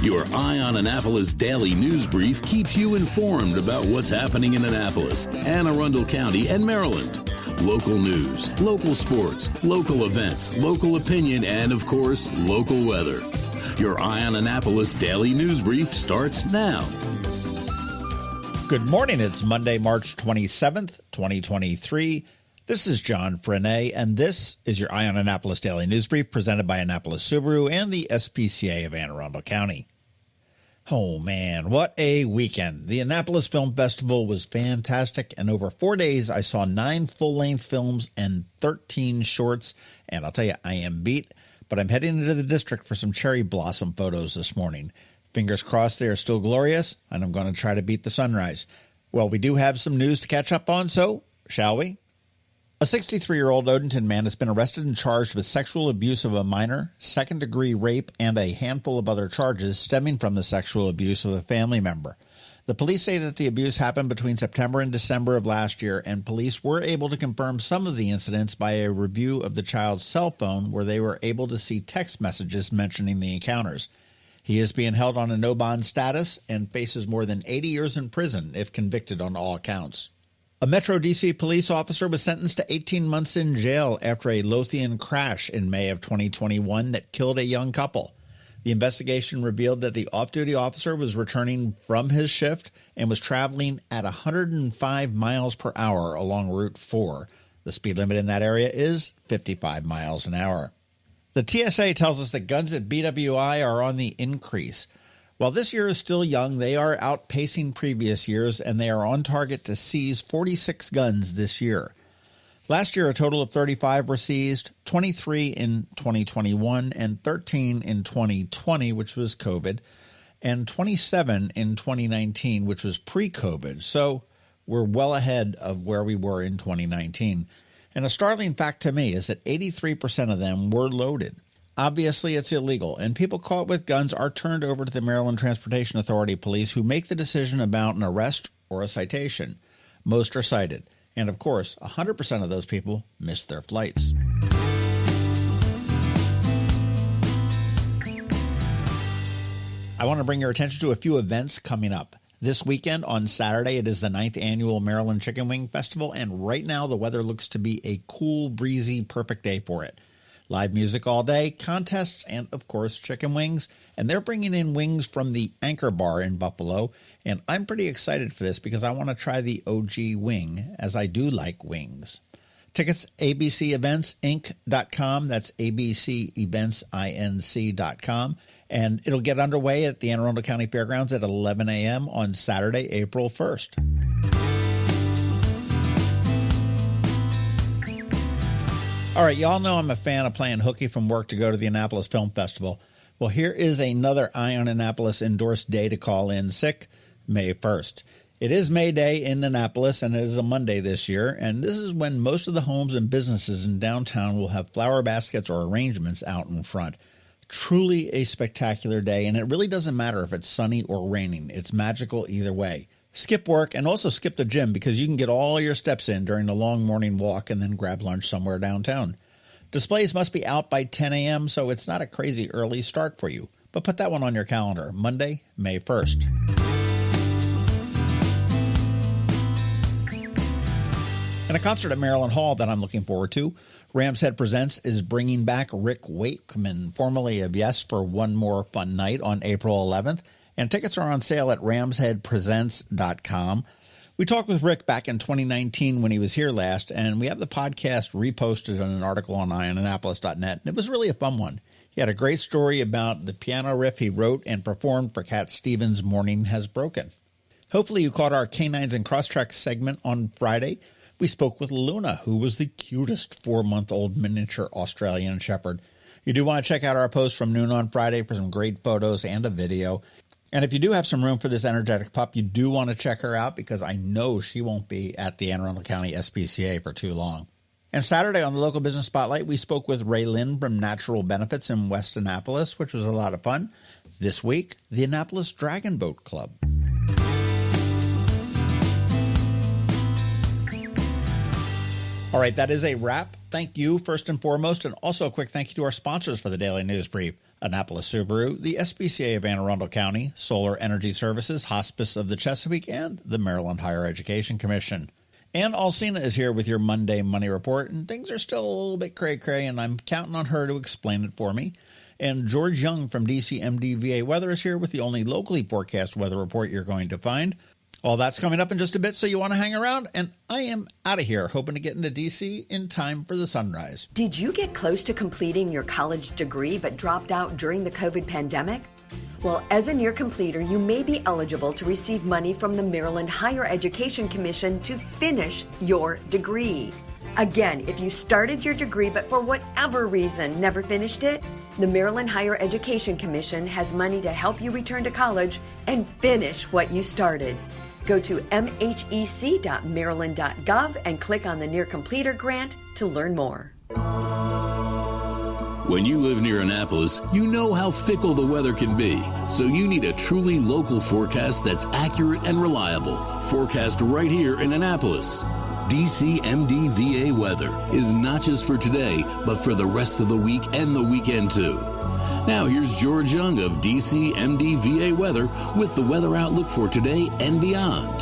Your Eye on Annapolis daily news brief keeps you informed about what's happening in Annapolis, Anne Arundel County, and Maryland. Local news, local sports, local events, local opinion, and, of course, local weather. Your Eye on Annapolis daily news brief starts now. Good morning. It's Monday, March 27th, 2023. This is John Frenaye, and this is your Eye on Annapolis daily news brief presented by Annapolis Subaru and the SPCA of Anne Arundel County. Oh man, what a weekend. The Annapolis Film Festival was fantastic, and over 4 days I saw 9 full-length films and 13 shorts, and I'll tell you, I am beat, but I'm heading into the district for some cherry blossom photos this morning. Fingers crossed they are still glorious, and I'm going to try to beat the sunrise. Well, we do have some news to catch up on, so shall we? A 63-year-old Odenton man has been arrested and charged with sexual abuse of a minor, second-degree rape, and a handful of other charges stemming from the sexual abuse of a family member. The police say that the abuse happened between September and December of last year, and police were able to confirm some of the incidents by a review of the child's cell phone, where they were able to see text messages mentioning the encounters. He is being held on a no-bond status and faces more than 80 years in prison if convicted on all counts. A Metro D.C. police officer was sentenced to 18 months in jail after a Lothian crash in May of 2021 that killed a young couple. The investigation revealed that the off-duty officer was returning from his shift and was traveling at 105 miles per hour along Route 4. The speed limit in that area is 55 miles an hour. The TSA tells us that guns at BWI are on the increase. While this year is still young, they are outpacing previous years, and they are on target to seize 46 guns this year. Last year, a total of 35 were seized, 23 in 2021, and 13 in 2020, which was COVID, and 27 in 2019, which was pre-COVID. So we're well ahead of where we were in 2019. And a startling fact to me is that 83% of them were loaded. Obviously, it's illegal, and people caught with guns are turned over to the Maryland Transportation Authority police, who make the decision about an arrest or a citation. Most are cited, and of course, 100% of those people miss their flights. I want to bring your attention to a few events coming up. This weekend, on Saturday, it is the 9th Annual Maryland Chicken Wing Festival, and right now the weather looks to be a cool, breezy, perfect day for it. Live music all day, contests, and, of course, chicken wings. And they're bringing in wings from the Anchor Bar in Buffalo. And I'm pretty excited for this because I want to try the OG wing, as I do like wings. Tickets, abceventsinc.com. That's abceventsinc.com. And it'll get underway at the Anne Arundel County Fairgrounds at 11 a.m. on Saturday, April 1st. All right, y'all know I'm a fan of playing hooky from work to go to the Annapolis Film Festival. Well, here is another Eye on Annapolis endorsed day to call in sick, May 1st. It is May Day in Annapolis, and it is a Monday this year, and this is when most of the homes and businesses in downtown will have flower baskets or arrangements out in front. Truly a spectacular day, and it really doesn't matter if it's sunny or raining. It's magical either way. Skip work and also skip the gym because you can get all your steps in during the long morning walk and then grab lunch somewhere downtown. Displays must be out by 10 a.m., so it's not a crazy early start for you. But put that one on your calendar, Monday, May 1st. And a concert at Maryland Hall that I'm looking forward to, Ram's Head Presents, is bringing back Rick Wakeman, formerly of Yes, for one more fun night on April 11th. And tickets are on sale at ramsheadpresents.com. We talked with Rick back in 2019 when he was here last, and we have the podcast reposted on an article on eyeonannapolis.net, and it was really a fun one. He had a great story about the piano riff he wrote and performed for Cat Stevens' Morning Has Broken. Hopefully you caught our Canines and Crosstracks segment on Friday. We spoke with Luna, who was the cutest 4-month-old miniature Australian Shepherd. You do want to check out our post from noon on Friday for some great photos and a video. And if you do have some room for this energetic pup, you do want to check her out because I know she won't be at the Anne Arundel County SPCA for too long. And Saturday on the Local Business Spotlight, we spoke with Ray Lynn from Natural Benefits in West Annapolis, which was a lot of fun. This week, the Annapolis Dragon Boat Club. All right, that is a wrap. Thank you, first and foremost, and also a quick thank you to our sponsors for the Daily News Brief. Annapolis Subaru, the SPCA of Anne Arundel County, Solar Energy Services, Hospice of the Chesapeake, and the Maryland Higher Education Commission. And Alsina is here with your Monday Money Report, and things are still a little bit cray-cray, and I'm counting on her to explain it for me. And George Young from DCMDVA Weather is here with the only locally forecast weather report you're going to find. All that's coming up in just a bit, so you want to hang around, and I am out of here, hoping to get into D.C. in time for the sunrise. Did you get close to completing your college degree but dropped out during the COVID pandemic? Well, as a near completer, you may be eligible to receive money from the Maryland Higher Education Commission to finish your degree. Again, if you started your degree but for whatever reason never finished it, the Maryland Higher Education Commission has money to help you return to college and finish what you started. Go to mhec.maryland.gov and click on the Near Completer grant to learn more. When you live near Annapolis, you know how fickle the weather can be. So you need a truly local forecast that's accurate and reliable. Forecast right here in Annapolis. DCMDVA Weather is not just for today, but for the rest of the week and the weekend too. Now here's George Young of DCMDVA Weather with the weather outlook for today and beyond.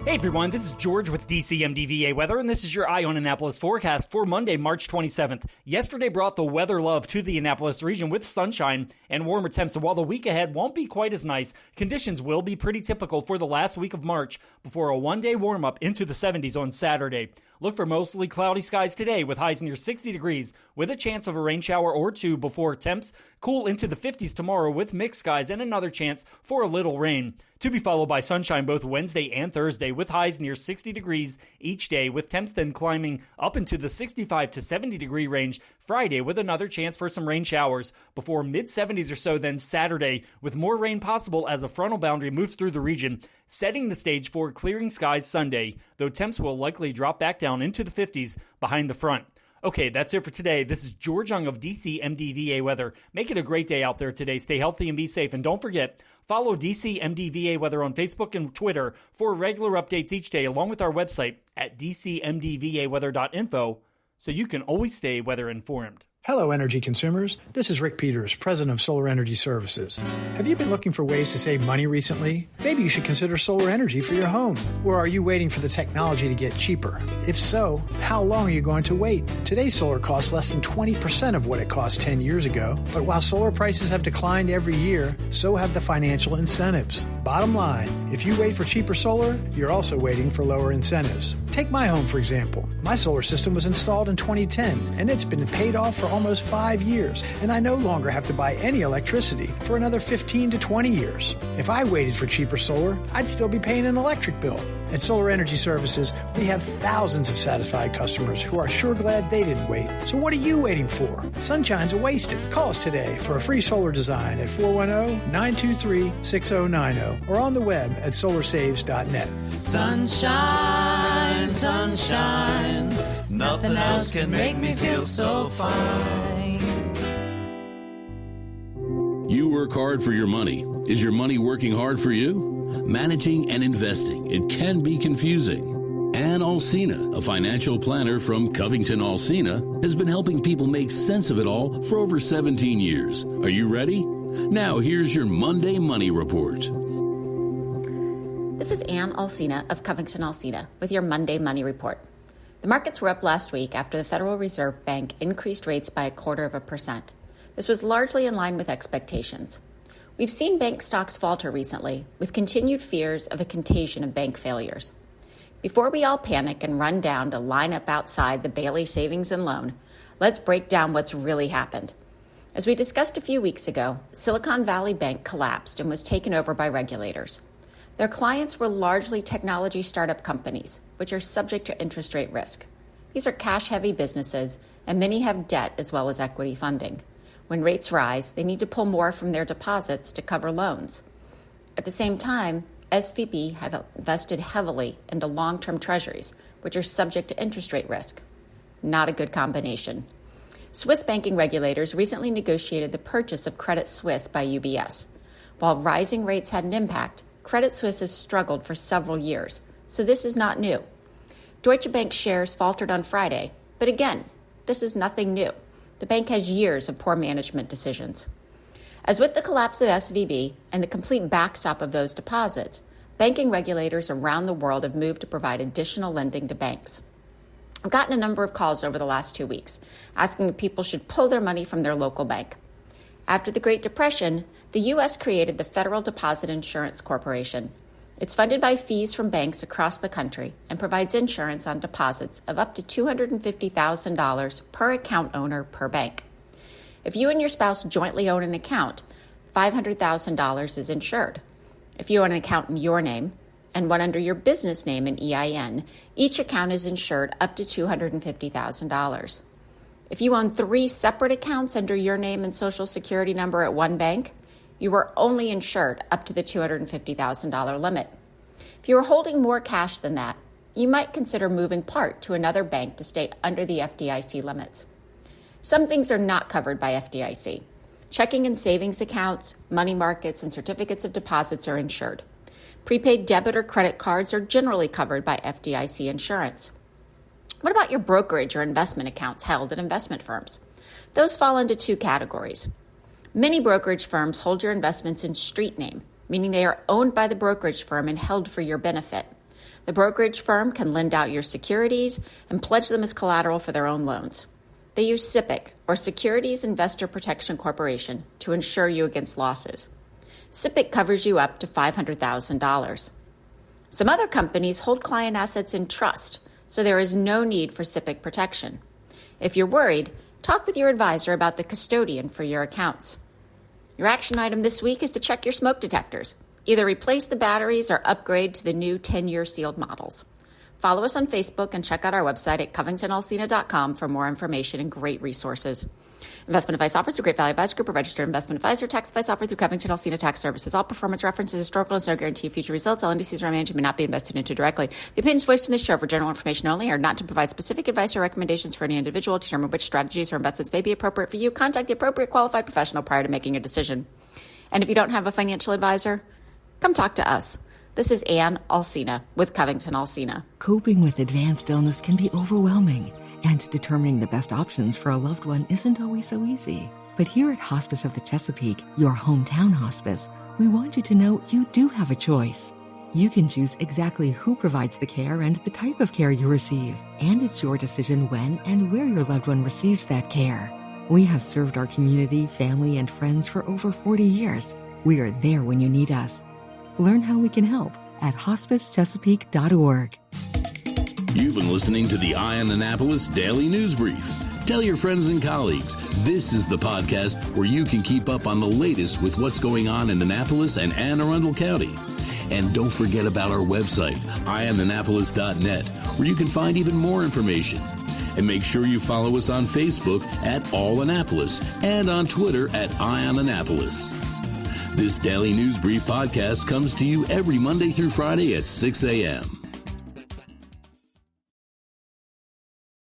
Hey everyone, this is George with DCMDVA Weather, and this is your Eye on Annapolis forecast for Monday, March 27th. Yesterday brought the weather love to the Annapolis region with sunshine and warmer temps, so while the week ahead won't be quite as nice, conditions will be pretty typical for the last week of March before a one-day warm-up into the 70s on Saturday. Look for mostly cloudy skies today with highs near 60 degrees with a chance of a rain shower or two before temps cool into the 50s tomorrow with mixed skies and another chance for a little rain. To be followed by sunshine both Wednesday and Thursday with highs near 60 degrees each day with temps then climbing up into the 65 to 70 degree range Friday with another chance for some rain showers before mid-70s or so then Saturday with more rain possible as a frontal boundary moves through the region, setting the stage for clearing skies Sunday, though temps will likely drop back down into the 50s behind the front. Okay, that's it for today. This is George Young of DCMDVA Weather. Make it a great day out there today. Stay healthy and be safe. And don't forget, follow DCMDVA Weather on Facebook and Twitter for regular updates each day, along with our website at dcmdvaweather.info, so you can always stay weather informed. Hello, energy consumers. This is Rick Peters, president of Solar Energy Services. Have you been looking for ways to save money recently? Maybe you should consider solar energy for your home. Or are you waiting for the technology to get cheaper? If so, how long are you going to wait? Today's solar costs less than 20% of what it cost 10 years ago. But while solar prices have declined every year, so have the financial incentives. Bottom line, if you wait for cheaper solar, you're also waiting for lower incentives. Take my home, for example. My solar system was installed in 2010, and it's been paid off for almost 5 years, and I no longer have to buy any electricity for another 15 to 20 years. If I waited for cheaper solar, I'd still be paying an electric bill. At Solar Energy Services, we have thousands of satisfied customers who are sure glad they didn't wait. So what are you waiting for? Sunshine's a wasted. Call us today for a free solar design at 410-923-6090 or on the web at solarsaves.net. Sunshine, sunshine, nothing else can make me feel so fine. You work hard for your money. Is your money working hard for you? Managing and investing, it can be confusing. Ann Alsina, a financial planner from CovingtonAlsina, has been helping people make sense of it all for over 17 years. Are you ready? Now here's your Monday Money Report. This is Ann Alsina of CovingtonAlsina with your Monday Money Report. The markets were up last week after the Federal Reserve Bank increased rates by 0.25%. This was largely in line with expectations. We've seen bank stocks falter recently, with continued fears of a contagion of bank failures. Before we all panic and run down to line up outside the Bailey Savings and Loan, let's break down what's really happened. As we discussed a few weeks ago, Silicon Valley Bank collapsed and was taken over by regulators. Their clients were largely technology startup companies, which are subject to interest rate risk. These are cash-heavy businesses, and many have debt as well as equity funding. When rates rise, they need to pull more from their deposits to cover loans. At the same time, SVB had invested heavily into long-term treasuries, which are subject to interest rate risk. Not a good combination. Swiss banking regulators recently negotiated the purchase of Credit Suisse by UBS. While rising rates had an impact, Credit Suisse has struggled for several years, so this is not new. Deutsche Bank shares faltered on Friday, but again, this is nothing new. The bank has years of poor management decisions. As with the collapse of SVB and the complete backstop of those deposits, banking regulators around the world have moved to provide additional lending to banks. I've gotten a number of calls over the last 2 weeks asking if people should pull their money from their local bank. After the Great Depression, the U.S. created the Federal Deposit Insurance Corporation. It's funded by fees from banks across the country and provides insurance on deposits of up to $250,000 per account owner per bank. If you and your spouse jointly own an account, $500,000 is insured. If you own an account in your name and one under your business name and EIN, each account is insured up to $250,000. If you own 3 separate accounts under your name and social security number at one bank, you are only insured up to the $250,000 limit. If you are holding more cash than that, you might consider moving part to another bank to stay under the FDIC limits. Some things are not covered by FDIC. Checking and savings accounts, money markets, and certificates of deposits are insured. Prepaid debit or credit cards are generally covered by FDIC insurance. What about your brokerage or investment accounts held at investment firms? Those fall into 2 categories. Many brokerage firms hold your investments in street name, meaning they are owned by the brokerage firm and held for your benefit. The brokerage firm can lend out your securities and pledge them as collateral for their own loans. They use SIPC, or Securities Investor Protection Corporation, to insure you against losses. SIPC covers you up to $500,000. Some other companies hold client assets in trust, so there is no need for SIPC protection. If you're worried, talk with your advisor about the custodian for your accounts. Your action item this week is to check your smoke detectors. Either replace the batteries or upgrade to the new 10-year sealed models. Follow us on Facebook and check out our website at CovingtonAlsina.com for more information and great resources. Investment advice offered through Great Value Advisory Group, a registered investment advisor. Tax advice offered through CovingtonAlsina Tax Services. All performance references historical and no guarantee of future results. All indices are managed and may not be invested into directly. The opinions voiced in this show for general information only are not to provide specific advice or recommendations for any individual. To determine which strategies or investments may be appropriate for you, contact the appropriate qualified professional prior to making a decision. And if you don't have a financial advisor, come talk to us. This is Ann Alsina with CovingtonAlsina. Coping with advanced illness can be overwhelming, and determining the best options for a loved one isn't always so easy. But here at Hospice of the Chesapeake, your hometown hospice, we want you to know you do have a choice. You can choose exactly who provides the care and the type of care you receive, and it's your decision when and where your loved one receives that care. We have served our community, family, and friends for over 40 years. We are there when you need us. Learn how we can help at hospicechesapeake.org. You've been listening to the Eye on Annapolis Daily News Brief. Tell your friends and colleagues, this is the podcast where you can keep up on the latest with what's going on in Annapolis and Anne Arundel County. And don't forget about our website, eyeonannapolis.net, where you can find even more information. And make sure you follow us on Facebook at All Annapolis and on Twitter at Eye on Annapolis. This Daily News Brief podcast comes to you every Monday through Friday at 6 a.m.